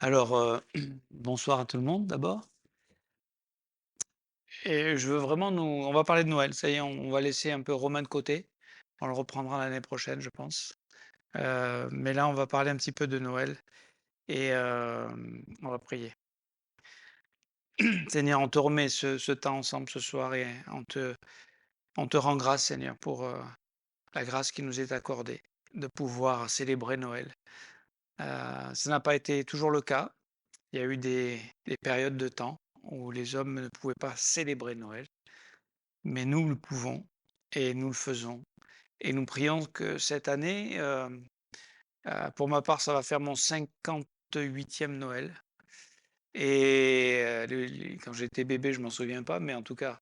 Alors, bonsoir à tout le monde d'abord et je veux vraiment nous on va parler de Noël, ça y est, on va laisser un peu Romain de côté. On le reprendra l'année prochaine, je pense. Mais là, on va parler un petit peu de Noël et on va prier. Seigneur, on te remet ce temps ensemble ce soir et on te rend grâce, Seigneur, pour, la grâce qui nous est accordée de pouvoir célébrer Noël. Ça n'a pas été toujours le cas. Il y a eu des périodes de temps où les hommes ne pouvaient pas célébrer Noël. Mais nous le pouvons et nous le faisons et nous prions que cette année, pour ma part, ça va faire mon 58e Noël et les quand j'étais bébé, je m'en souviens pas, mais en tout cas,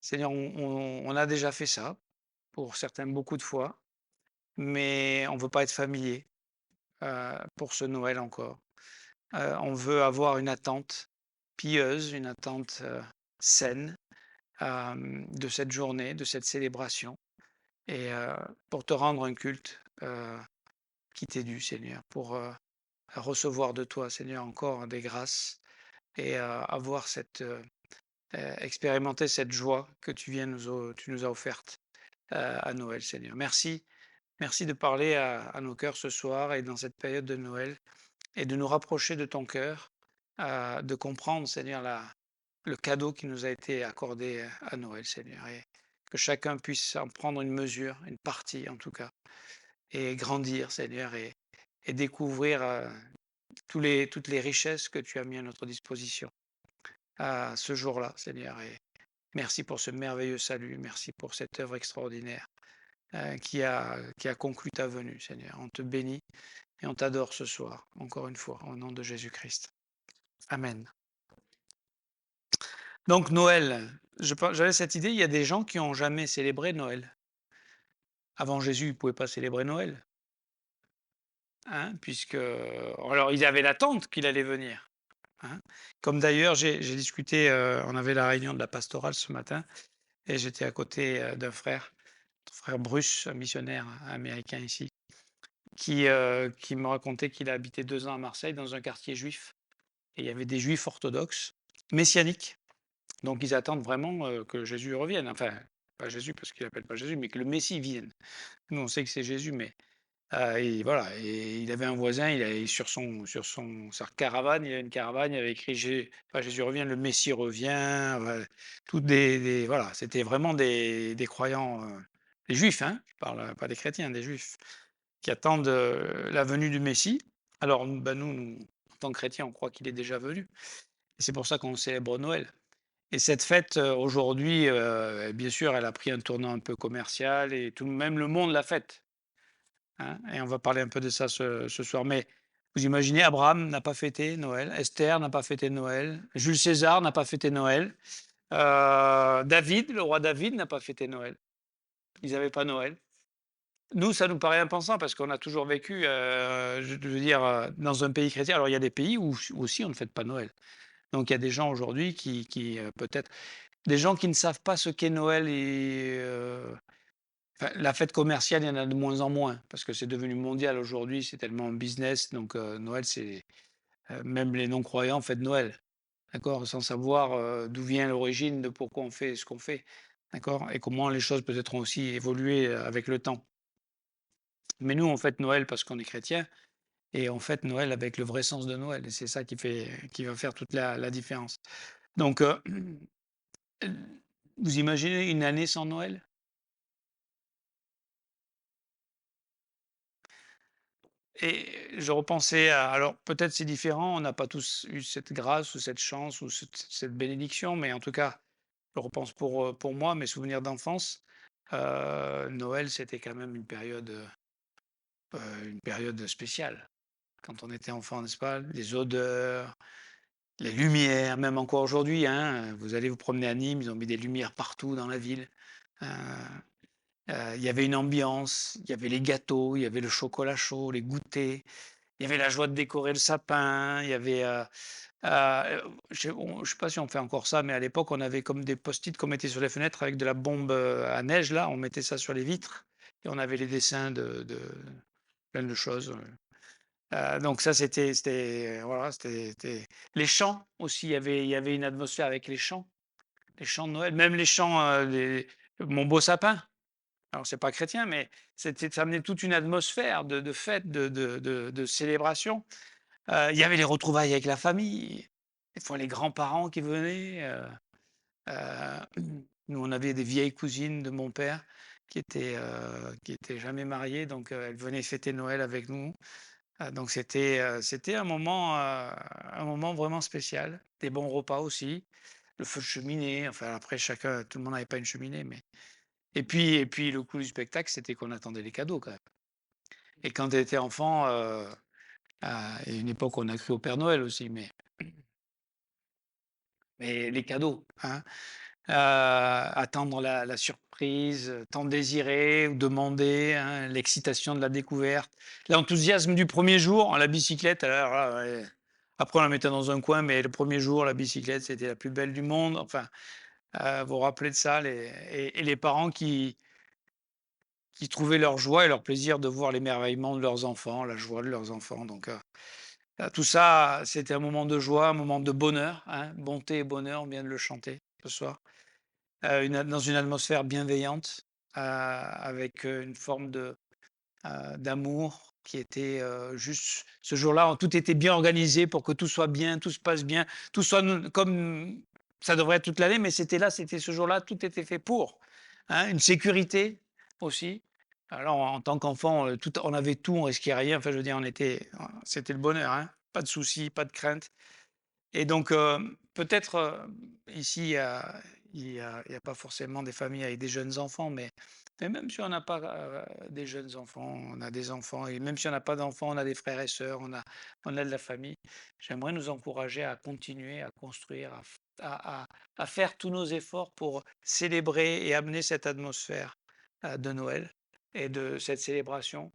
Seigneur, on a déjà fait ça, pour certains beaucoup de fois, mais on veut pas être familier, pour ce Noël encore. On veut avoir une attente pieuse, une attente, saine, de cette journée, de cette célébration. Et pour te rendre un culte, qui t'est dû, Seigneur, pour, recevoir de toi, Seigneur, encore des grâces et avoir cette, expérimenter cette joie que tu nous as offerte, à Noël, Seigneur. Merci, merci de parler à nos cœurs ce soir et dans cette période de Noël et de nous rapprocher de ton cœur, de comprendre, Seigneur, la le cadeau qui nous a été accordé, à Noël, Seigneur, et que chacun puisse en prendre une mesure, une partie en tout cas. Et grandir, Seigneur, et découvrir, toutes les richesses que tu as mis à notre disposition à ce jour-là, Seigneur. Et merci pour ce merveilleux salut. Merci pour cette œuvre extraordinaire, qui a conclu ta venue, Seigneur. On te bénit et on t'adore ce soir, encore une fois, au nom de Jésus-Christ. Amen. Donc Noël, j'avais cette idée, il y a des gens qui ont jamais célébré Noël. Avant Jésus, ils ne pouvaient pas célébrer Noël, hein, puisque alors ils avaient l'attente qu'il allait venir. Hein. Comme d'ailleurs, j'ai discuté, on avait la réunion de la pastorale ce matin et j'étais à côté, d'un frère, ton frère Bruce, un missionnaire américain ici, qui me racontait qu'il a habité 2 ans à Marseille dans un quartier juif et il y avait des juifs orthodoxes, messianiques, donc ils attendent vraiment, que Jésus revienne. Enfin, pas Jésus parce qu'il appelle pas Jésus, mais que le Messie vienne. Nous, on sait que c'est Jésus, mais et voilà, et il avait un voisin, il avait sur sa caravane, il avait une caravane, il avait écrit pas Jésus revient, le Messie revient, toutes des voilà, c'était vraiment des croyants, des juifs, hein, je parle, pas des chrétiens, des juifs qui attendent, la venue du Messie. Alors, nous, en tant que chrétiens, on croit qu'il est déjà venu et c'est pour ça qu'on célèbre Noël et cette fête, aujourd'hui, bien sûr, elle a pris un tournant un peu commercial et tout même le monde la fête. Hein, et on va parler un peu de ça ce soir. Mais vous imaginez, Abraham n'a pas fêté Noël, Esther n'a pas fêté Noël, Jules César n'a pas fêté Noël, David, le roi David n'a pas fêté Noël. Ils n'avaient pas Noël. Nous, ça nous paraît impensant parce qu'on a toujours vécu, je veux dire, dans un pays chrétien. Alors il y a des pays où aussi on ne fête pas Noël. Donc il y a des gens aujourd'hui qui peut-être des gens qui ne savent pas ce qu'est Noël et enfin, la fête commerciale, il y en a de moins en moins parce que c'est devenu mondial aujourd'hui, c'est tellement business donc Noël, c'est, même les non-croyants fêtent Noël, d'accord? Sans savoir, d'où vient l'origine de pourquoi on fait ce qu'on fait, d'accord? Et comment les choses peut-être ont aussi évolué, avec le temps. Mais nous, on fête Noël parce qu'on est chrétien et on fête Noël avec le vrai sens de Noël et c'est ça qui va faire toute la différence. Donc vous imaginez une année sans Noël? Et je repensais à alors peut-être c'est différent, on n'a pas tous eu cette grâce ou cette chance ou cette bénédiction, mais en tout cas, je repense pour moi, mes souvenirs d'enfance, Noël, c'était quand même une période spéciale. Quand on était enfant, n'est-ce pas? Les odeurs, les lumières, même encore aujourd'hui, hein, vous allez vous promener à Nîmes, ils ont mis des lumières partout dans la ville. Heu il y avait une ambiance, il y avait les gâteaux, il y avait le chocolat chaud, les goûters. Il y avait la joie de décorer le sapin, il y avait, je sais pas si on fait encore ça, mais à l'époque, on avait comme des post-it qu'on mettait sur les fenêtres avec de la bombe, à neige là, on mettait ça sur les vitres et on avait les dessins de plein de choses, Donc ça, voilà, c'était les chants aussi, il y avait une atmosphère avec les chants de Noël, même les chants, Mon beau sapin. Alors c'est pas chrétien, mais ça amenait toute une atmosphère de fête, de célébration. Il y avait les retrouvailles avec la famille, des fois les grands-parents qui venaient, nous on avait des vieilles cousines de mon père qui étaient jamais mariées, donc elles venaient fêter Noël avec nous. Donc c'était un moment vraiment spécial. Des bons repas aussi, le feu de cheminée, enfin après chacun tout le monde n'avait pas une cheminée, mais et puis le coût du spectacle, c'était qu'on attendait les cadeaux quand même. Et quand tu étais enfant, il y a une époque où on a cru au Père Noël aussi, mais les cadeaux, hein, attendre la surprise, tant désirée ou demandée, hein, l'excitation de la découverte, l'enthousiasme du premier jour, la bicyclette, alors là, ouais, après on la mettait dans un coin, mais le premier jour, la bicyclette, c'était la plus belle du monde. Enfin, vous vous rappelez de ça, et les parents qui trouvaient leur joie et leur plaisir de voir l'émerveillement de leurs enfants, la joie de leurs enfants. Donc, tout ça, c'était un moment de joie, un moment de bonheur, hein, bonté et bonheur, on vient de le chanter ce soir, dans une atmosphère bienveillante, avec une forme d'amour qui était juste ce jour-là, tout était bien organisé pour que tout soit bien, tout se passe bien, tout soit comme ça devrait être toute l'année, mais c'était là, c'était ce jour-là, tout était fait pour, hein, une sécurité aussi. Alors en tant qu'enfant, on avait tout, on risquait rien. Enfin, je veux dire, c'était le bonheur, hein. Pas de soucis, pas de crainte. Et donc, peut-être, ici, il y a pas forcément des familles avec des jeunes enfants, mais même si on n'a pas, des jeunes enfants, on a des enfants, et même si on n'a pas d'enfants, on a des frères et sœurs, on a de la famille. J'aimerais nous encourager à continuer à construire, à faire tous nos efforts pour célébrer et amener cette atmosphère, de Noël et de cette célébration,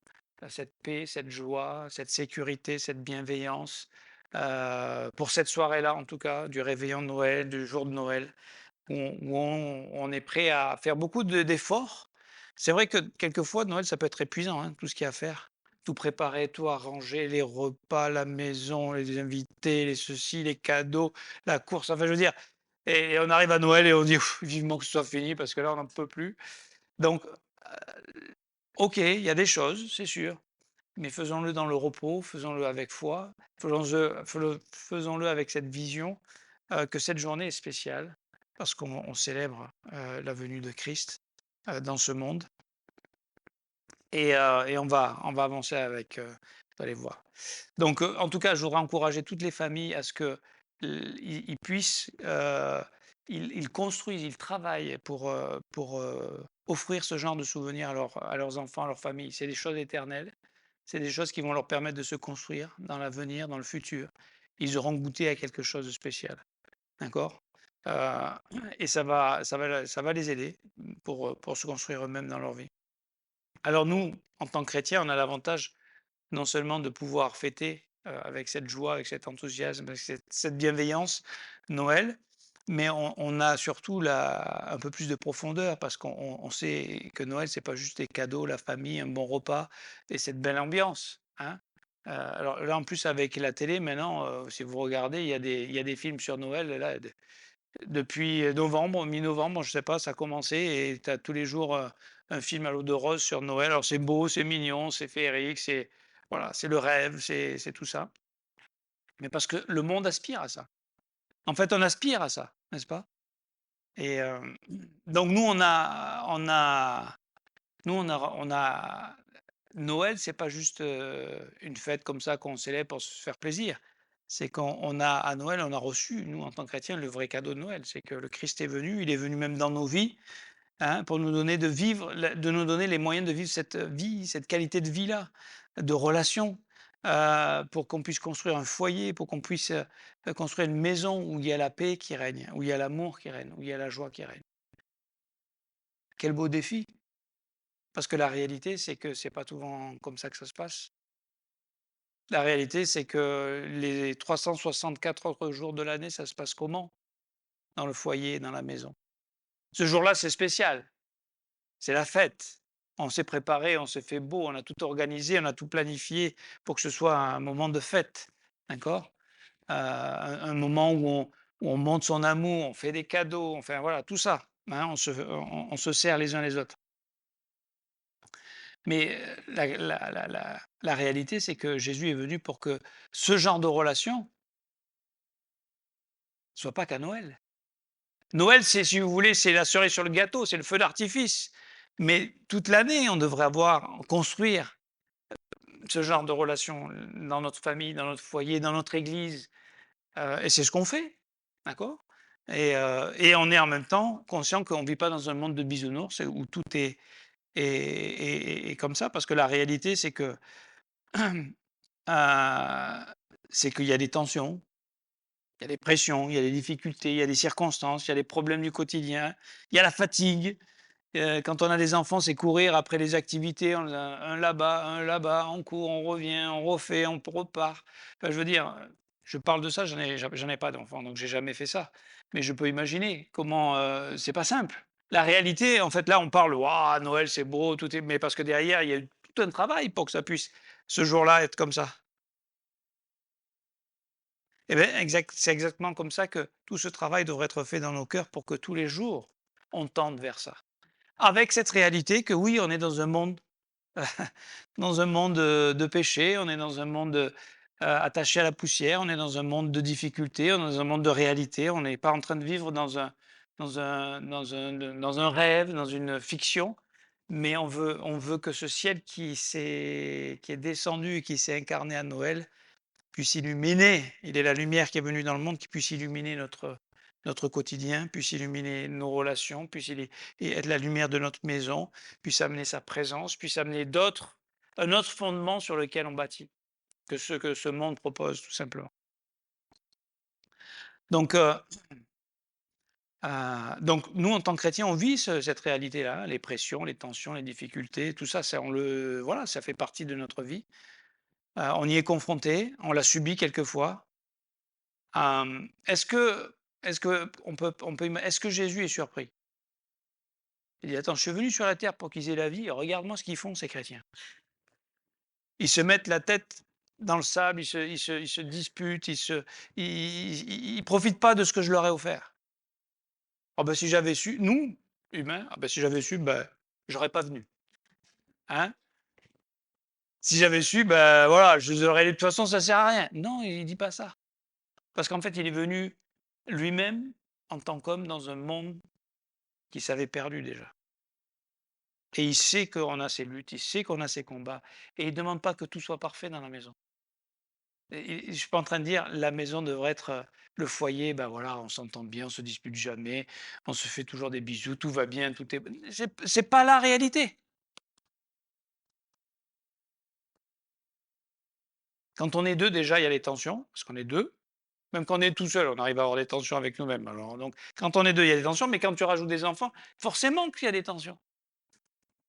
cette paix, cette joie, cette sécurité, cette bienveillance, pour cette soirée-là, en tout cas, du réveillon de Noël, du jour de Noël, où on est prêt à faire beaucoup d'efforts. C'est vrai que quelquefois, Noël, ça peut être épuisant, hein, tout ce qu'il y a à faire. Tout préparer, tout arranger, les repas, la maison, les invités, les ceci, les cadeaux, la course. Enfin, je veux dire, et on arrive à Noël et on dit: «Ouf, vivement que ce soit fini parce que là, on n'en peut plus». Donc, OK, il y a des choses, c'est sûr, mais faisons-le dans le repos, faisons-le avec foi, faisons-le avec cette vision, que cette journée est spéciale parce qu'on célèbre, la venue de Christ, dans ce monde, et on va avancer avec, vous allez voir. Donc, en tout cas, je voudrais encourager toutes les familles à ce que ils puissent, ils construisent, ils travaillent pour offrir ce genre de souvenirs à leurs enfants, à leurs familles. C'est des choses éternelles, c'est des choses qui vont leur permettre de se construire dans l'avenir, dans le futur. Ils auront goûté à quelque chose de spécial, d'accord? Heu et ça va les aider pour se construire eux-mêmes dans leur vie. Alors nous, en tant que chrétiens, on a l'avantage non seulement de pouvoir fêter, avec cette joie, avec cet enthousiasme, avec cette bienveillance, Noël, mais on a surtout un peu plus de profondeur parce qu'on sait que Noël, c'est pas juste les cadeaux, la famille, un bon repas et cette belle ambiance, hein. Alors là, en plus, avec la télé maintenant, si vous regardez, il y a des films sur Noël là, depuis novembre, mi-novembre, je sais pas, ça a commencé et tu as tous les jours, un film à l'eau de rose sur Noël. Alors c'est beau, c'est mignon, c'est féerique, c'est voilà, c'est le rêve, c'est tout ça. Mais parce que le monde aspire à ça. En fait, on aspire à ça, n'est-ce pas? Et donc nous on a Noël, c'est pas juste, une fête comme ça qu'on célèbre pour se faire plaisir. C'est qu'on a à Noël, on a reçu, nous, en tant que chrétiens, le vrai cadeau de Noël. C'est que le Christ est venu, il est venu même dans nos vies, hein, pour nous donner de nous donner les moyens de vivre cette vie, cette qualité de vie-là, de relation, pour qu'on puisse construire un foyer, pour qu'on puisse, construire une maison où il y a la paix qui règne, où il y a l'amour qui règne, où il y a la joie qui règne. Quel beau défi! Parce que la réalité, c'est que c'est pas souvent comme ça que ça se passe. La réalité, c'est que les 364 autres jours de l'année, ça se passe comment? Dans le foyer, dans la maison. Ce jour-là, c'est spécial, c'est la fête. On s'est préparé, on s'est fait beau, on a tout organisé, on a tout planifié pour que ce soit un moment de fête, d'accord? Un moment où on montre son amour, on fait des cadeaux, enfin voilà, tout ça, hein, on se sert les uns les autres. Mais, la réalité, c'est que Jésus est venu pour que ce genre de relation soit pas qu'à Noël. Noël, c'est si vous voulez, c'est la cerise sur le gâteau, c'est le feu d'artifice. Mais toute l'année, on devrait construire ce genre de relation dans notre famille, dans notre foyer, dans notre église, et c'est ce qu'on fait, d'accord? Et on est en même temps conscient qu'on ne vit pas dans un monde de bisounours et où tout est comme ça. Parce que la réalité, c'est qu'il y a des tensions, il y a des pressions, il y a des difficultés, il y a des circonstances, il y a des problèmes du quotidien, il y a la fatigue. Quand on a des enfants, c'est courir après les activités, on a un là-bas, on court, on revient, on refait, on repart. Enfin, je veux dire, je parle de ça, j'en ai pas d'enfants, donc j'ai jamais fait ça. Mais je peux imaginer comment, c'est pas simple. La réalité, en fait, là, on parle: «Waouh, Noël, c'est beau, tout est» mais parce que derrière, il y a eu tout un travail pour que ça puisse, ce jour-là, être comme ça. Eh beh, c'est exactement comme ça que tout ce travail devrait être fait dans nos cœurs pour que tous les jours, on tende vers ça. Avec cette réalité que oui, on est dans un monde dans un monde, de péché, on est dans un monde, attaché à la poussière, on est dans un monde de difficultés, on est dans un monde de réalité. On n'est pas en train de vivre dans un rêve, dans une fiction, mais on veut que ce ciel qui est descendu et qui s'est incarné à Noël puisse illuminer. Il est la lumière qui est venue dans le monde, qui puisse illuminer notre quotidien, puisse illuminer nos relations, et être la lumière de notre maison, puisse amener sa présence, puisse amener un autre fondement sur lequel on bâtit, que ce que ce monde propose, tout simplement. Donc, donc nous, en tant que chrétiens, on vit cette réalité-là, les pressions, les tensions, les difficultés, tout ça, voilà, ça fait partie de notre vie. On y est confronté, on l'a subi quelquefois. Est-ce que Jésus est surpris? Il dit: «Attends, je suis venu sur la terre pour qu'ils aient la vie, regarde-moi ce qu'ils font ces chrétiens». Ils se mettent la tête dans le sable, ils se disputent, ils profitent pas de ce que je leur ai offert. Ah ben si j'avais su, nous, humains, ah ben si j'avais su, ben j'aurais pas venu, hein? Si j'avais su, ben voilà, je les aurais de toute façon ça sert à rien. Non, il dit pas ça. Parce qu'en fait, il est venu lui-même en tant qu'homme dans un monde qui s'avait perdu déjà. Et il sait qu'on a ces luttes, il sait qu'on a ces combats, et il ne demande pas que tout soit parfait dans la maison. Je suis pas en train de dire la maison devrait être, le foyer, ben voilà, on s'entend bien, on se dispute jamais, on se fait toujours des bisous, tout va bien, tout est c'est pas la réalité. Quand on est 2 déjà, il y a les tensions, parce qu'on est 2. Même quand on est tout seul, on arrive à avoir des tensions avec nous-mêmes. Alors donc quand on est 2, il y a des tensions, mais quand tu rajoutes des enfants, forcément qu'il y a des tensions.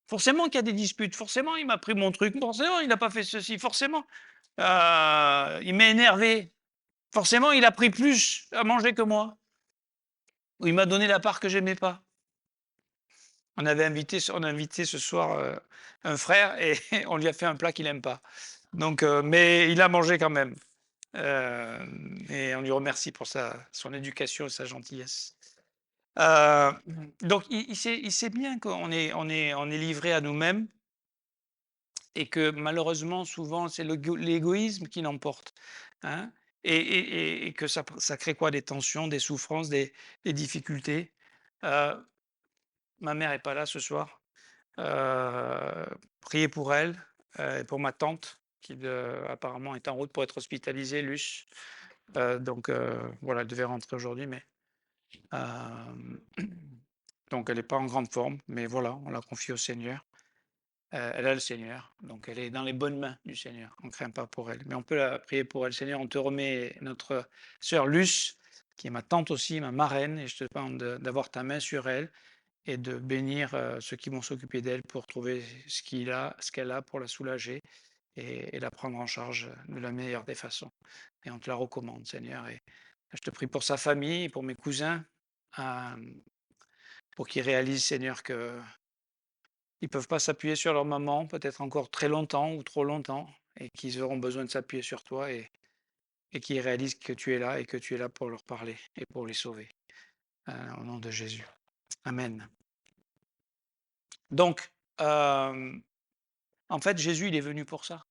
Forcément qu'il y a des disputes, forcément il m'a pris mon truc, forcément il n'a pas fait ceci, forcément, il m'a énervé. Forcément, il a pris plus à manger que moi, ou il m'a donné la part que j'aimais pas. On a invité ce soir, un frère, et on lui a fait un plat qu'il aime pas. Donc mais il a mangé quand même, et on lui remercie pour son éducation et sa gentillesse. Heu, donc il sait bien qu'on est livré à nous-mêmes, et que malheureusement souvent c'est l'égoïsme qui l'emporte, hein, et que ça crée quoi? Des tensions, des souffrances, des difficultés. Heu, Ma mère est pas là ce soir, heu, priez pour elle, et pour ma tante qui, apparemment est en route pour être hospitalisée, Luce. Donc voilà, elle devait rentrer aujourd'hui, mais hem, donc elle est pas en grande forme, mais voilà, on la confie au Seigneur. Elle a le Seigneur, donc elle est dans les bonnes mains du Seigneur. On ne craint pas pour elle, mais on peut la prier pour elle. Seigneur, on te remet notre sœur Luce, qui est ma tante aussi, ma marraine, et je te demande d'avoir ta main sur elle et de bénir ceux qui vont s'occuper d'elle pour trouver ce qu'elle a pour la soulager, et la prendre en charge de la meilleure des façons. Et on te la recommande, Seigneur. Et je te prie pour sa famille, pour mes cousins, euh, pour qu'ils réalisent, Seigneur, que Ils peuvent pas s'appuyer sur leur maman, peut-être encore très longtemps ou trop longtemps, et qu'ils auront besoin de s'appuyer sur toi et qu'ils réalisent que tu es là et que tu es là pour leur parler et pour les sauver. Au nom de Jésus. Amen. Donc, en fait, Jésus, il est venu pour ça.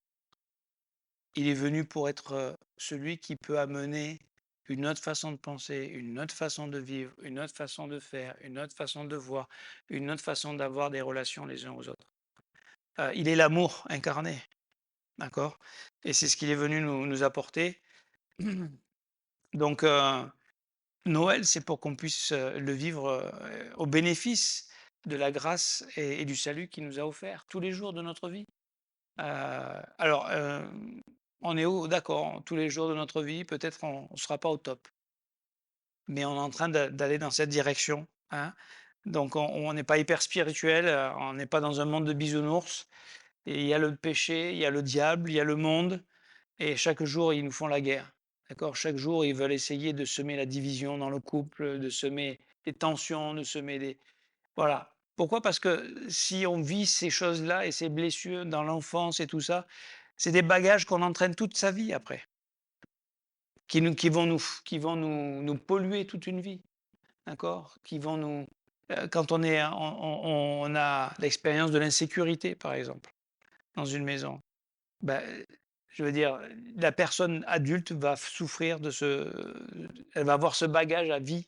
Il est venu pour être celui qui peut amener une autre façon de penser, une autre façon de vivre, une autre façon de faire, une autre façon de voir, une autre façon d'avoir des relations les uns aux autres. Il est l'amour incarné, d'accord? Et c'est ce qu'il est venu nous apporter. Donc, Noël, c'est pour qu'on puisse le vivre au bénéfice de la grâce et du salut qu'il nous a offert tous les jours de notre vie. Alors, on est d'accord, tous les jours de notre vie, peut-être on ne sera pas au top, mais on est en train d'aller dans cette direction, hein. Donc on n'est pas hyper spirituel, on n'est pas dans un monde de bisounours et il y a le péché, il y a le diable, il y a le monde et chaque jour, ils nous font la guerre, d'accord? Chaque jour, ils veulent essayer de semer la division dans le couple, de semer des tensions, de semer des voilà. Pourquoi? Parce que si on vit ces choses-là et ces blessures dans l'enfance et tout ça, c'est des bagages qu'on entraîne toute sa vie après, qui vont nous polluer toute une vie, d'accord? Qui vont nous quand on a l'expérience de l'insécurité, par exemple, dans une maison, bah, je veux dire, la personne adulte va souffrir elle va avoir ce bagage à vie.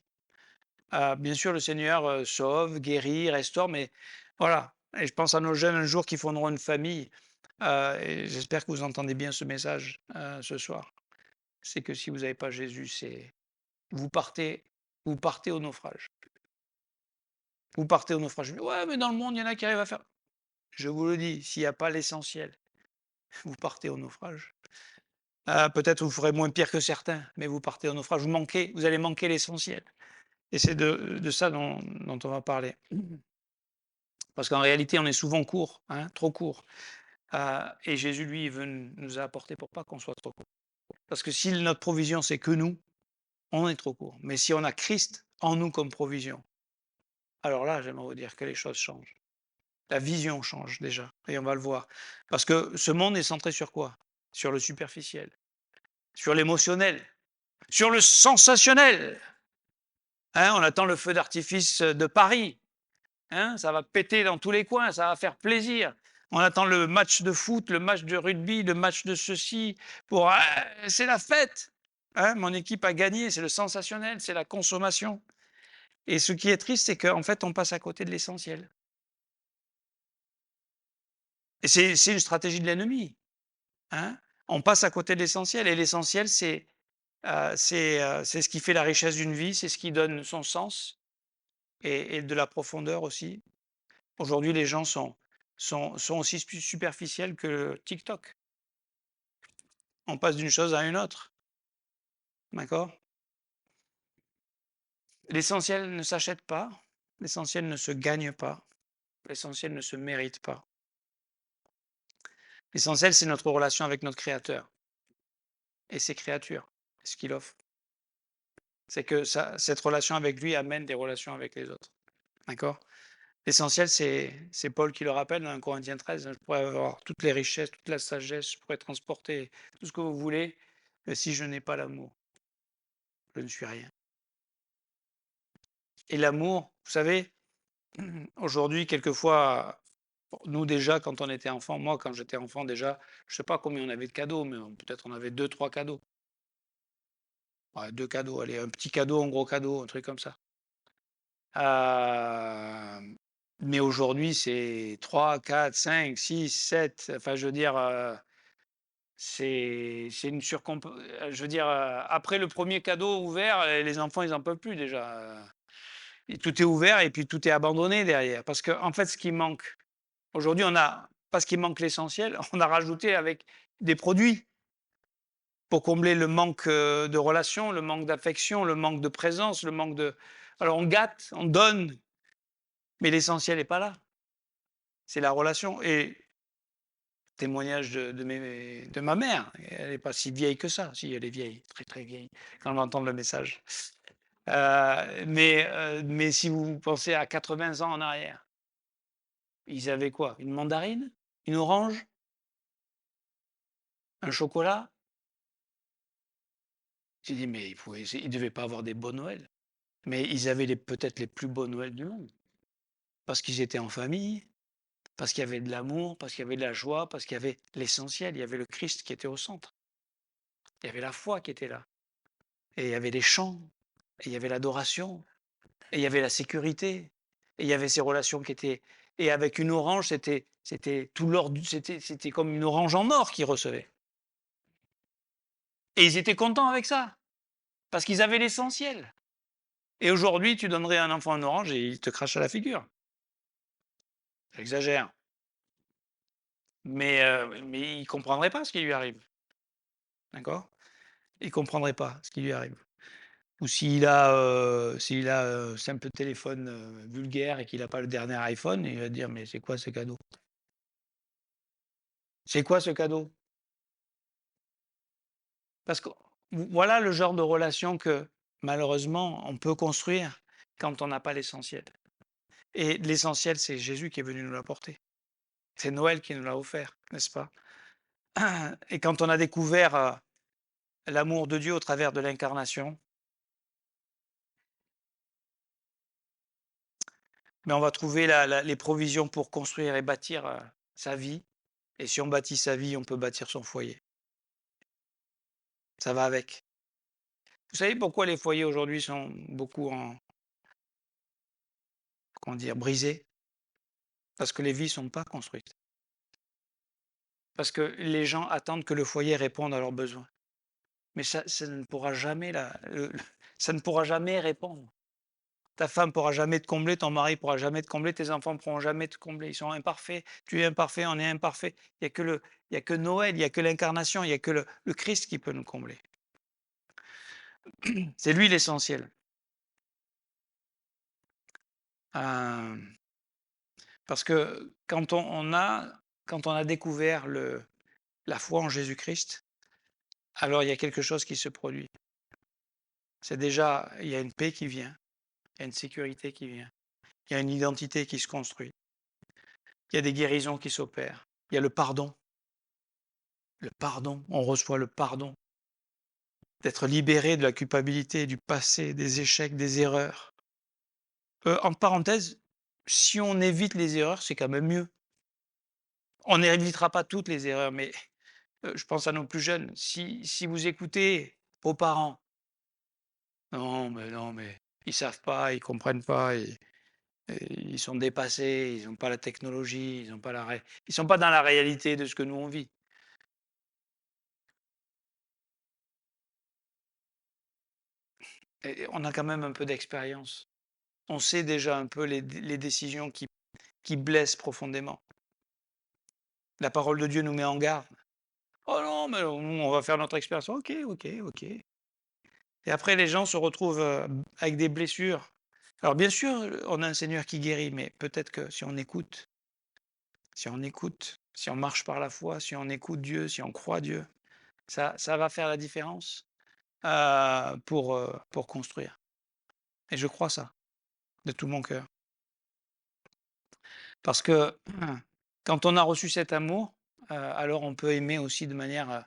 Bien sûr, le Seigneur, sauve, guérit, restaure, mais voilà et je pense à nos jeunes un jour qui fonderont une famille, et j'espère que vous entendez bien ce message, ce soir. C'est que si vous n'avez pas Jésus, c'est vous partez vous partez au naufrage. Vous partez au naufrage. «Ouais, mais dans le monde, il y en a qui arrivent à faire» je vous le dis, s'il n'y a pas l'essentiel, vous partez au naufrage. Peut-être vous ferez moins pire que certains, mais vous partez au naufrage. Vous allez manquer l'essentiel et c'est de ça dont on va parler. Parce qu'en réalité, on est souvent court, hein, trop court. Et Jésus, lui, il veut nous apporter pour pas qu'on soit trop court. Parce que si notre provision, c'est que nous, on est trop court. Mais si on a Christ en nous comme provision, alors là, j'aimerais vous dire que les choses changent. La vision change déjà, et on va le voir. Parce que ce monde est centré sur quoi? Sur le superficiel, sur l'émotionnel, sur le sensationnel. Hein, on attend le feu d'artifice de Paris. Hein, ça va péter dans tous les coins, ça va faire plaisir. On attend le match de foot, le match de rugby, le match de ceci pour c'est la fête. Hein, mon équipe a gagné, c'est le sensationnel, c'est la consommation. Et ce qui est triste, c'est qu'en fait, on passe à côté de l'essentiel. Et c'est une stratégie de l'ennemi. Hein. On passe à côté de l'essentiel. Et l'essentiel, c'est ce qui fait la richesse d'une vie, c'est ce qui donne son sens et de la profondeur aussi. Aujourd'hui, les gens sont aussi superficiels que TikTok. On passe d'une chose à une autre, d'accord? L'essentiel ne s'achète pas, l'essentiel ne se gagne pas, l'essentiel ne se mérite pas. L'essentiel, c'est notre relation avec notre Créateur et ses créatures, ce qu'il offre. C'est que cette relation avec lui amène des relations avec les autres, d'accord? L'essentiel, c'est Paul qui le rappelle dans 1 Corinthiens 13, hein, je pourrais avoir toutes les richesses, toute la sagesse, je pourrais transporter tout ce que vous voulez, mais si je n'ai pas l'amour, je ne suis rien. Et l'amour, vous savez, aujourd'hui, quelquefois, nous déjà, quand on était enfant, moi, quand j'étais enfant déjà, je sais pas combien on avait de cadeaux, mais peut-être on avait deux, trois cadeaux. Ouais, 2 cadeaux, allez, un petit cadeau, un gros cadeau, un truc comme ça. Mais aujourd'hui, c'est 3, 4, 5, 6, 7. Enfin, je veux dire, c'est une je veux dire, après le premier cadeau ouvert, les enfants, ils en peuvent plus déjà, et tout est ouvert et puis tout est abandonné derrière. Parce qu'en fait, ce qui manque aujourd'hui, parce qu'il manque l'essentiel, on a rajouté avec des produits pour combler le manque, de relations, le manque d'affection, le manque de présence, le manque de alors on gâte, on donne, mais l'essentiel est pas là. C'est la relation et témoignage de ma mère, elle est pas si vieille que ça. Si, elle est vieille, très, très vieille, quand on va entendre le message. Mais si vous pensez à 80 ans en arrière, Ils avaient quoi? Une mandarine? Une orange? Un chocolat? J'ai dit: «Mais ils devaient pas avoir des beaux Noëls». Mais ils avaient peut-être les plus beaux Noëls du monde. Parce qu'ils étaient en famille, parce qu'il y avait de l'amour, parce qu'il y avait de la joie, parce qu'il y avait l'essentiel, il y avait le Christ qui était au centre. Il y avait la foi qui était là et il y avait les chants et il y avait l'adoration et il y avait la sécurité et il y avait ces relations qui étaient et avec une orange, c'était tout l'or du c'était comme une orange en or qu'ils recevaient et ils étaient contents avec ça, parce qu'ils avaient l'essentiel et aujourd'hui, tu donnerais à un enfant un orange et il te crache à la figure. J'exagère, mais il comprendrait pas ce qui lui arrive, d'accord? Il comprendrait pas ce qui lui arrive. Ou s'il a un simple téléphone, vulgaire et qu'il a pas le dernier iPhone, il va dire: «Mais c'est quoi ce cadeau? C'est quoi ce cadeau?» Parce que voilà le genre de relation que, malheureusement, on peut construire quand on n'a pas l'essentiel. Et l'essentiel, c'est Jésus qui est venu nous l'apporter. C'est Noël qui nous l'a offert, n'est-ce pas? Et quand on a découvert, l'amour de Dieu au travers de l'incarnation, mais on va trouver les provisions pour construire et bâtir, sa vie. Et si on bâtit sa vie, on peut bâtir son foyer. Ça va avec. Vous savez pourquoi les foyers aujourd'hui sont beaucoup en comment dire? Brisés? Parce que les vies sont pas construites. Parce que les gens attendent que le foyer réponde à leurs besoins. Mais ça ne pourra jamais ça ne pourra jamais répondre. Ta femme pourra jamais te combler, ton mari pourra jamais te combler, tes enfants pourront jamais te combler. Ils sont imparfaits, tu es imparfait, on est imparfait. Il y a que Noël, il y a que l'incarnation, il y a que le Christ qui peut nous combler. C'est lui l'essentiel. Hem Parce que quand on a découvert la foi en Jésus-Christ, alors il y a quelque chose qui se produit. C'est déjà, il y a une paix qui vient, il y a une sécurité qui vient, il y a une identité qui se construit, il y a des guérisons qui s'opèrent, il y a le pardon, on reçoit le pardon, d'être libéré de la culpabilité, du passé, des échecs, des erreurs. En parenthèse, si on évite les erreurs, c'est quand même mieux. On n'évitera pas toutes les erreurs, mais je pense à nos plus jeunes. Si vous écoutez vos parents: Non, mais ils savent pas, ils comprennent pas, ils sont dépassés, ils ont pas la technologie, ils ont pas ils sont pas dans la réalité de ce que nous on vit». Et on a quand même un peu d'expérience. On sait déjà un peu les décisions qui blessent profondément. La parole de Dieu nous met en garde. «Oh non, mais nous, on va faire notre expérience». «OK, OK, OK». Et après les gens se retrouvent, avec des blessures. Alors bien sûr, on a un Seigneur qui guérit, mais peut-être que si on écoute, si on marche par la foi, si on écoute Dieu, si on croit Dieu, ça va faire la différence, pour construire. Et je crois ça, de tout mon cœur. Parce que quand on a reçu cet amour, alors on peut aimer aussi de manière,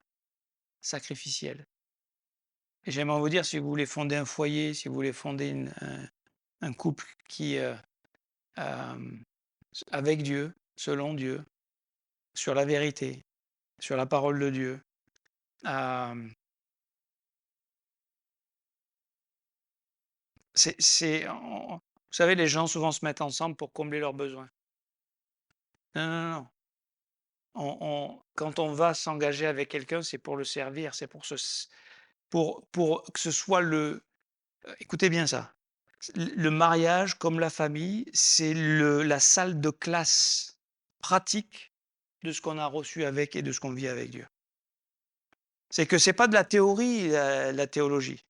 sacrificielle. Et j'aimerais vous dire, si vous voulez fonder un foyer, si vous voulez fonder un couple qui, hem, avec Dieu, selon Dieu, sur la vérité, sur la parole de Dieu, hem, vous savez, les gens souvent se mettent ensemble pour combler leurs besoins. Non, non, non. Quand on va s'engager avec quelqu'un, c'est pour le servir, c'est pour que ce soit écoutez bien ça, le mariage comme la famille, c'est la salle de classe pratique de ce qu'on a reçu avec et de ce qu'on vit avec Dieu. C'est que c'est pas de la théorie, la théologie.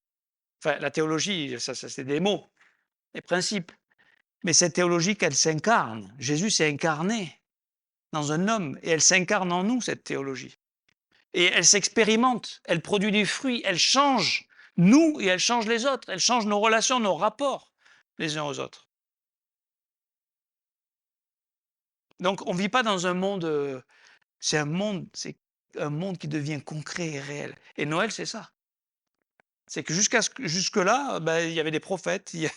Enfin, la théologie, ça c'est des mots, des principes. Mais cette théologie, qu'elle s'incarne. Jésus s'est incarné dans un homme et elle s'incarne en nous, cette théologie. Et elle s'expérimente, elle produit des fruits, elle change nous et elle change les autres, elle change nos relations, nos rapports les uns aux autres. Donc on ne vit pas dans un monde, c'est un monde qui devient concret et réel. Et Noël, c'est ça. C'est que jusque-là, il y avait des prophètes, il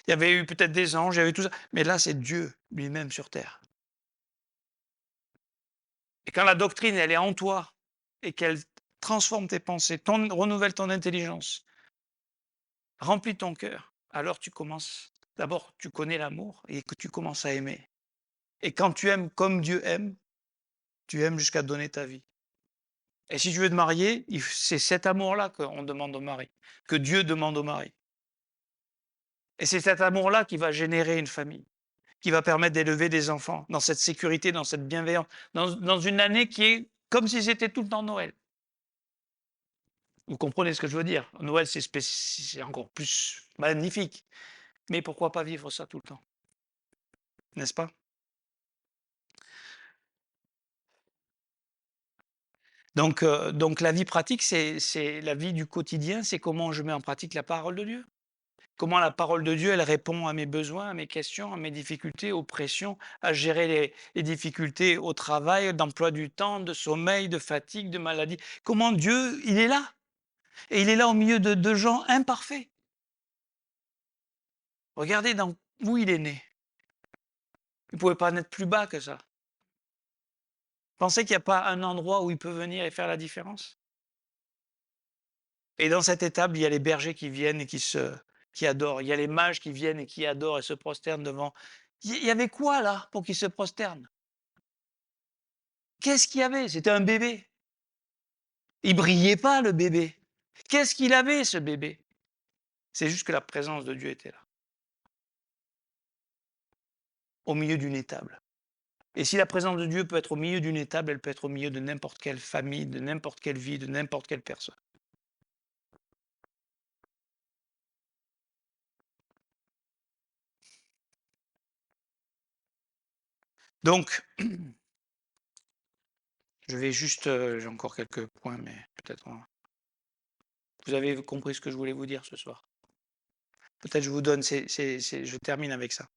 y avait eu peut-être des anges, il y avait tout ça, mais là, c'est Dieu lui-même sur terre. Et quand la doctrine, elle est en toi et qu'elle transforme tes pensées, renouvelle ton intelligence, remplit ton cœur, alors tu commences, d'abord, tu connais l'amour et que tu commences à aimer. Et quand tu aimes comme Dieu aime, tu aimes jusqu'à donner ta vie. Et si tu veux te marier, c'est cet amour-là qu'on demande au mari, que Dieu demande au mari. Et c'est cet amour-là qui va générer une famille, qui va permettre d'élever des enfants dans cette sécurité, dans cette bienveillance, dans une année qui est comme si c'était tout le temps Noël. Vous comprenez ce que je veux dire? Noël, c'est encore plus magnifique. Mais pourquoi pas vivre ça tout le temps? N'est-ce pas? Donc la vie pratique, c'est la vie du quotidien, c'est comment je mets en pratique la parole de Dieu. Comment la parole de Dieu, elle répond à mes besoins, à mes questions, à mes difficultés, aux pressions, à gérer les difficultés au travail, d'emploi du temps, de sommeil, de fatigue, de maladie. Comment Dieu, il est là. Et il est là au milieu de gens imparfaits. Regardez où il est né. Il ne pouvait pas naître plus bas que ça. Pensez qu'il n'y a pas un endroit où il peut venir et faire la différence? Et dans cette étable, il y a les bergers qui viennent et qui adorent. Il y a les mages qui viennent et qui adorent et se prosternent devant. Il y avait quoi là pour qu'ils se prosternent? Qu'est-ce qu'il y avait? C'était un bébé. Il brillait pas, le bébé. Qu'est-ce qu'il avait, ce bébé? C'est juste que la présence de Dieu était là, au milieu d'une étable. Et si la présence de Dieu peut être au milieu d'une étable, elle peut être au milieu de n'importe quelle famille, de n'importe quelle vie, de n'importe quelle personne. Donc, je vais juste, j'ai encore quelques points, mais peut-être vous avez compris ce que je voulais vous dire ce soir. Peut-être je vous donne, je termine avec ça.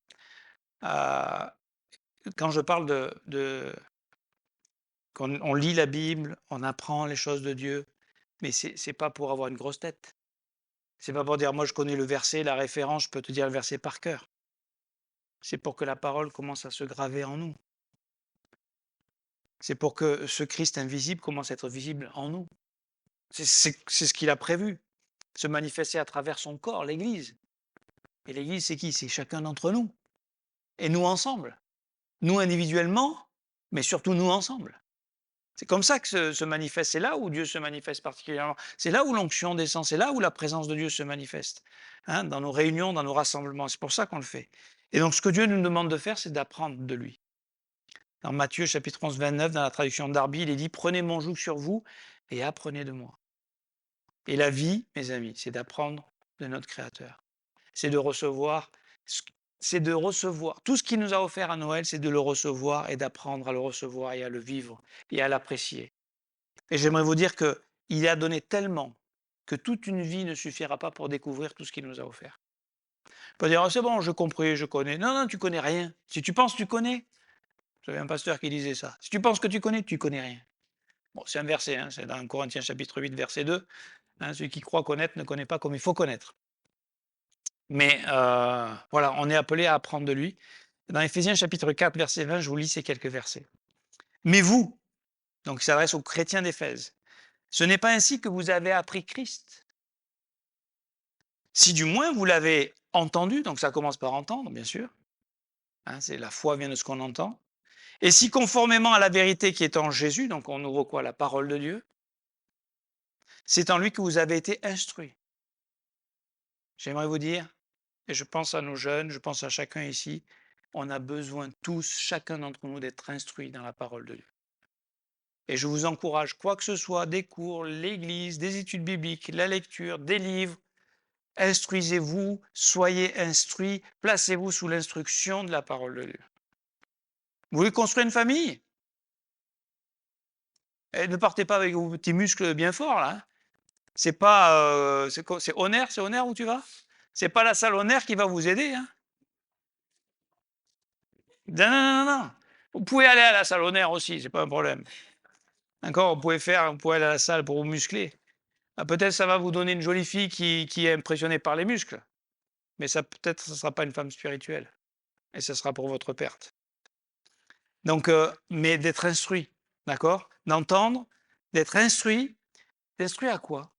Euh, Quand je parle qu'on on lit la Bible, on apprend les choses de Dieu, mais c'est pas pour avoir une grosse tête. C'est pas pour dire moi je connais le verset, la référence, je peux te dire le verset par cœur. C'est pour que la parole commence à se graver en nous. C'est pour que ce Christ invisible commence à être visible en nous. C'est ce qu'il a prévu, se manifester à travers son corps, l'Église. Et l'Église, c'est qui? C'est chacun d'entre nous. Et nous ensemble. Nous individuellement, mais surtout nous ensemble. C'est comme ça que se manifeste. C'est là où Dieu se manifeste particulièrement. C'est là où l'onction descend. C'est là où la présence de Dieu se manifeste. Hein, dans nos réunions, dans nos rassemblements. C'est pour ça qu'on le fait. Et donc, ce que Dieu nous demande de faire, c'est d'apprendre de lui. Dans Matthieu chapitre 11, 29, dans la traduction d'Arby, il est dit « Prenez mon joug sur vous et apprenez de moi ». Et la vie, mes amis, c'est d'apprendre de notre Créateur. C'est de recevoir, tout ce qu'il nous a offert à Noël, c'est de le recevoir et d'apprendre à le recevoir et à le vivre et à l'apprécier. Et j'aimerais vous dire qu'il a donné tellement que toute une vie ne suffira pas pour découvrir tout ce qu'il nous a offert. On peut dire, oh, c'est bon, je compris, je connais. Non, non, tu connais rien. Si tu penses que tu connais, j'avais un pasteur qui disait ça. Si tu penses que tu connais rien. Bon, c'est un verset, hein, c'est dans Corinthiens chapitre 8, verset 2. Hein, celui qui croit connaître ne connaît pas comme il faut connaître. Mais voilà, on est appelé à apprendre de lui. Dans Éphésiens chapitre 4, verset 20, je vous lis ces quelques versets. Mais vous, donc il s'adresse aux chrétiens d'Éphèse, ce n'est pas ainsi que vous avez appris Christ. Si du moins vous l'avez entendu, donc ça commence par entendre, bien sûr. Hein, c'est la foi vient de ce qu'on entend. Et si conformément à la vérité qui est en Jésus, donc on ouvre quoi? La parole de Dieu. C'est en lui que vous avez été instruits. J'aimerais vous dire, et je pense à nos jeunes, je pense à chacun ici, on a besoin tous, chacun d'entre nous, d'être instruits dans la parole de Dieu. Et je vous encourage, quoi que ce soit, des cours, l'église, des études bibliques, la lecture, des livres, instruisez-vous, soyez instruits, placez-vous sous l'instruction de la parole de Dieu. Vous voulez construire une famille? Et ne partez pas avec vos petits muscles bien forts, là. Hein. C'est pas, c'est Honor où tu vas? C'est pas la salle Honor qui va vous aider. Hein. Non, non, non, non. Vous pouvez aller à la salle honneur aussi, c'est pas un problème. D'accord? Vous pouvez aller à la salle pour vous muscler. Ah, peut-être ça va vous donner une jolie fille qui est impressionnée par les muscles, mais ça peut-être ça sera pas une femme spirituelle et ça sera pour votre perte. Donc, mais d'être instruit, d'accord? D'entendre, d'être instruit. D'instruit à quoi?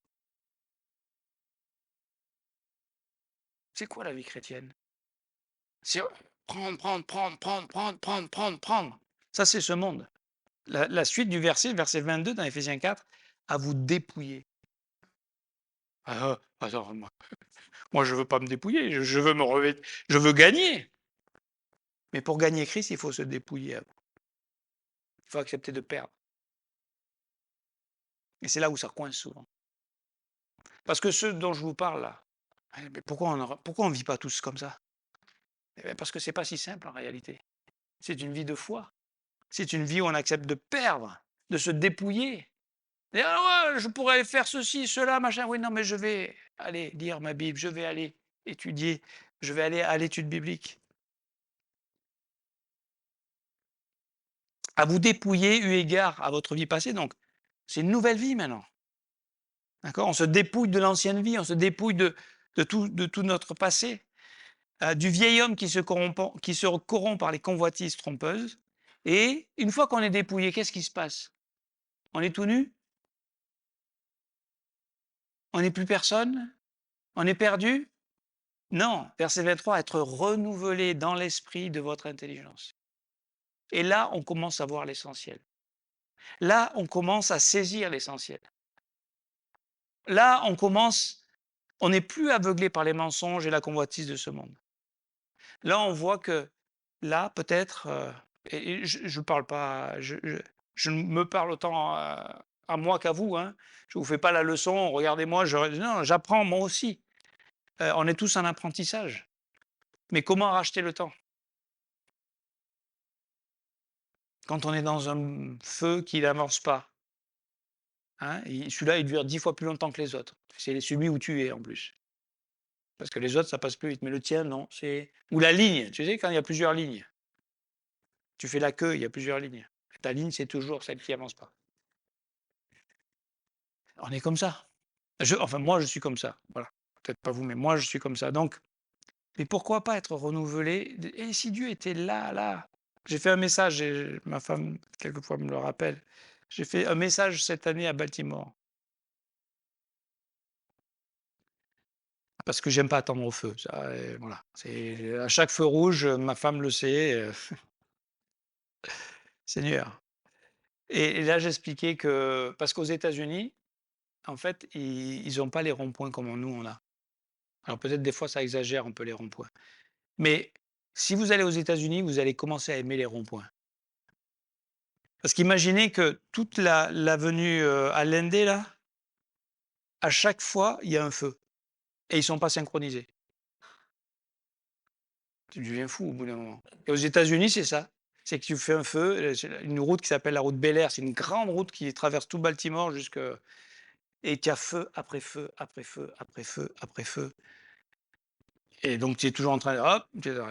C'est quoi la vie chrétienne? C'est prendre, prendre, prendre, prendre, prendre, prendre, prendre, prendre. Ça, c'est ce monde. La suite du verset, verset 22 dans Éphésiens 4, à vous dépouiller. Attends, moi je veux pas me dépouiller, je veux me revêtir, je veux gagner. Mais pour gagner Christ, il faut se dépouiller. Il faut accepter de perdre. Et c'est là où ça coince souvent. Parce que ceux dont je vous parle là, mais pourquoi on ne vit pas tous comme ça? Eh bien, parce que c'est pas si simple en réalité. C'est une vie de foi. C'est une vie où on accepte de perdre, de se dépouiller. Et ah ouais, je pourrais faire ceci, cela, machin. Oui, non, mais je vais aller lire ma Bible, je vais aller étudier, je vais aller à l'étude biblique. À vous dépouiller eu égard à votre vie passée. Donc, c'est une nouvelle vie maintenant. D'accord? On se dépouille de l'ancienne vie, on se dépouille de tout notre passé, du vieil homme qui se corrompt par les convoitises trompeuses. Et une fois qu'on est dépouillé, qu'est-ce qui se passe? On est tout nu? On n'est plus personne? On est perdu? Non. Verset 23, être renouvelé dans l'esprit de votre intelligence. Et là, on commence à voir l'essentiel. Là, on commence à saisir l'essentiel. Là, on n'est plus aveuglé par les mensonges et la convoitise de ce monde. Là, on voit que là, peut-être, et je parle pas, je me parle autant à moi qu'à vous, hein. Je ne vous fais pas la leçon, regardez-moi, non, j'apprends moi aussi. On est tous en apprentissage. Mais comment racheter le temps? Quand on est dans un feu qui n'avance pas, hein, celui-là, il dure 10 fois plus longtemps que les autres. C'est celui où tu es en plus. Parce que les autres, ça passe plus vite. Mais le tien, non. Ou la ligne, tu sais, quand il y a plusieurs lignes. Tu fais la queue, il y a plusieurs lignes. Ta ligne, c'est toujours celle qui avance pas. On est comme ça. Enfin, moi, je suis comme ça. Voilà. Peut-être pas vous, mais moi, je suis comme ça. Donc, mais pourquoi pas être renouvelé? Et si Dieu était là, là? J'ai fait un message, et ma femme, quelquefois, me le rappelle. J'ai fait un message cette année à Baltimore. Parce que j'aime pas attendre au feu. Ça, voilà. C'est à chaque feu rouge, ma femme le sait. Seigneur. Et là, j'expliquais que parce qu'aux États-Unis, en fait, ils ont pas les ronds-points comme nous on a. Alors peut-être des fois ça exagère un peu les ronds-points. Mais si vous allez aux États-Unis, vous allez commencer à aimer les ronds-points. Parce qu'imaginez que toute l'avenue Allende là, à chaque fois, il y a un feu et ils sont pas synchronisés. Tu deviens fou au bout d'un moment. Et aux États-Unis, c'est ça. C'est que tu fais un feu, c'est une route qui s'appelle la route Bel Air, c'est une grande route qui traverse tout Baltimore jusque et tu as feu après feu, après feu, après feu, après feu. Et donc tu es toujours en train de hop,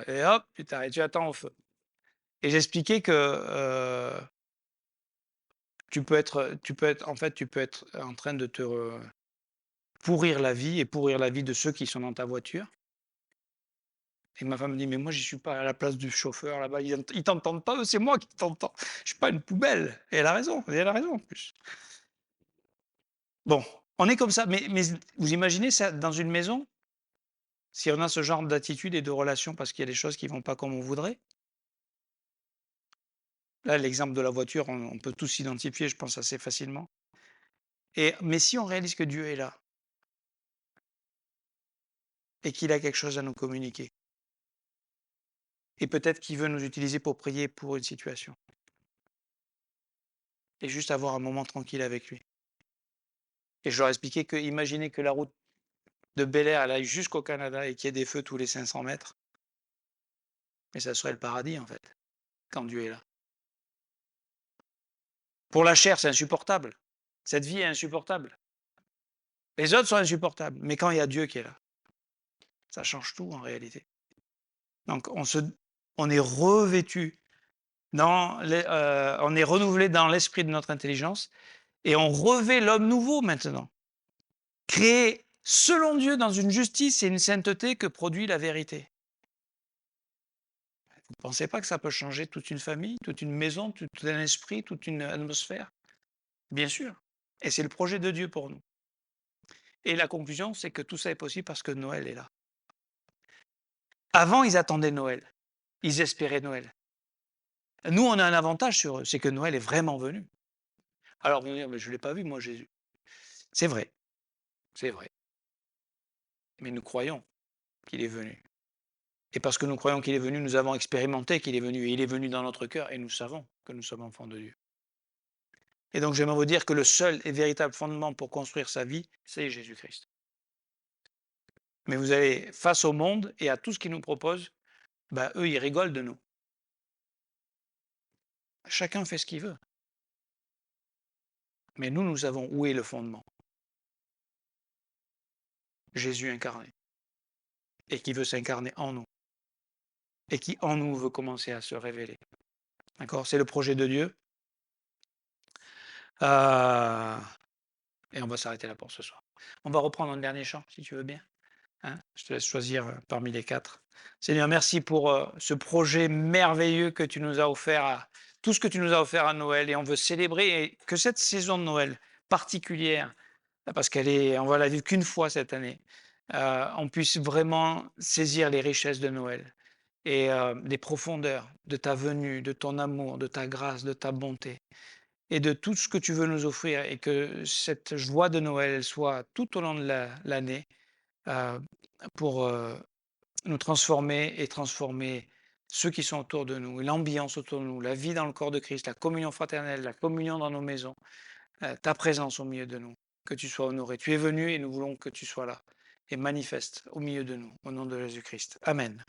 et hop, tu t'arrêtes, tu attends au feu. Et j'expliquais que tu peux être en train de te pourrir la vie et pourrir la vie de ceux qui sont dans ta voiture. Et ma femme me dit: «Mais moi, j'y suis pas à la place du chauffeur là-bas, ils t'entendent pas, eux, c'est moi qui t'entends. Je suis pas une poubelle». Et elle a raison en plus. Bon, on est comme ça, mais vous imaginez ça dans une maison? Si on a ce genre d'attitude et de relation parce qu'il y a des choses qui vont pas comme on voudrait? Là, l'exemple de la voiture, on peut tous s'identifier, je pense, assez facilement. Mais si on réalise que Dieu est là et qu'il a quelque chose à nous communiquer, et peut-être qu'il veut nous utiliser pour prier pour une situation, et juste avoir un moment tranquille avec lui. Et je leur ai expliqué que, imaginez que la route de Bel Air, elle aille jusqu'au Canada et qu'il y ait des feux tous les 500 mètres, mais ça serait le paradis en fait, quand Dieu est là. Pour la chair, c'est insupportable. Cette vie est insupportable. Les autres sont insupportables, mais quand il y a Dieu qui est là, ça change tout en réalité. Donc on est revêtu on est renouvelé dans l'esprit de notre intelligence et on revêt l'homme nouveau maintenant, créé selon Dieu dans une justice et une sainteté que produit la vérité. Vous ne pensez pas que ça peut changer toute une famille, toute une maison, tout un esprit, toute une atmosphère? Bien sûr. Et c'est le projet de Dieu pour nous. Et la conclusion, c'est que tout ça est possible parce que Noël est là. Avant, ils attendaient Noël. Ils espéraient Noël. Nous, on a un avantage sur eux, c'est que Noël est vraiment venu. Alors, vous allez dire, mais je ne l'ai pas vu, moi, Jésus. C'est vrai, mais nous croyons qu'il est venu. Et parce que nous croyons qu'il est venu, nous avons expérimenté qu'il est venu. Et il est venu dans notre cœur et nous savons que nous sommes enfants de Dieu. Et donc, j'aimerais vous dire que le seul et véritable fondement pour construire sa vie, c'est Jésus-Christ. Mais vous allez face au monde et à tout ce qu'il nous propose, bah, eux, ils rigolent de nous. Chacun fait ce qu'il veut. Mais nous, nous savons où est le fondement. Jésus incarné. Et qui veut s'incarner en nous. Et qui, en nous, veut commencer à se révéler. D'accord? C'est le projet de Dieu. Et on va s'arrêter là pour ce soir. On va reprendre un dernier chant, si tu veux bien. Hein? Je te laisse choisir parmi les 4. Seigneur, merci pour ce projet merveilleux que tu nous as offert, tout ce que tu nous as offert à Noël. Et on veut célébrer et que cette saison de Noël particulière, parce on va la vivre qu'une fois cette année, on puisse vraiment saisir les richesses de Noël et les profondeurs de ta venue, de ton amour, de ta grâce, de ta bonté et de tout ce que tu veux nous offrir et que cette joie de Noël elle soit tout au long de l'année euh, pour nous transformer et transformer ceux qui sont autour de nous, l'ambiance autour de nous, la vie dans le corps de Christ, la communion fraternelle, la communion dans nos maisons, ta présence au milieu de nous, que tu sois honoré. Tu es venu et nous voulons que tu sois là et manifeste au milieu de nous, au nom de Jésus-Christ. Amen.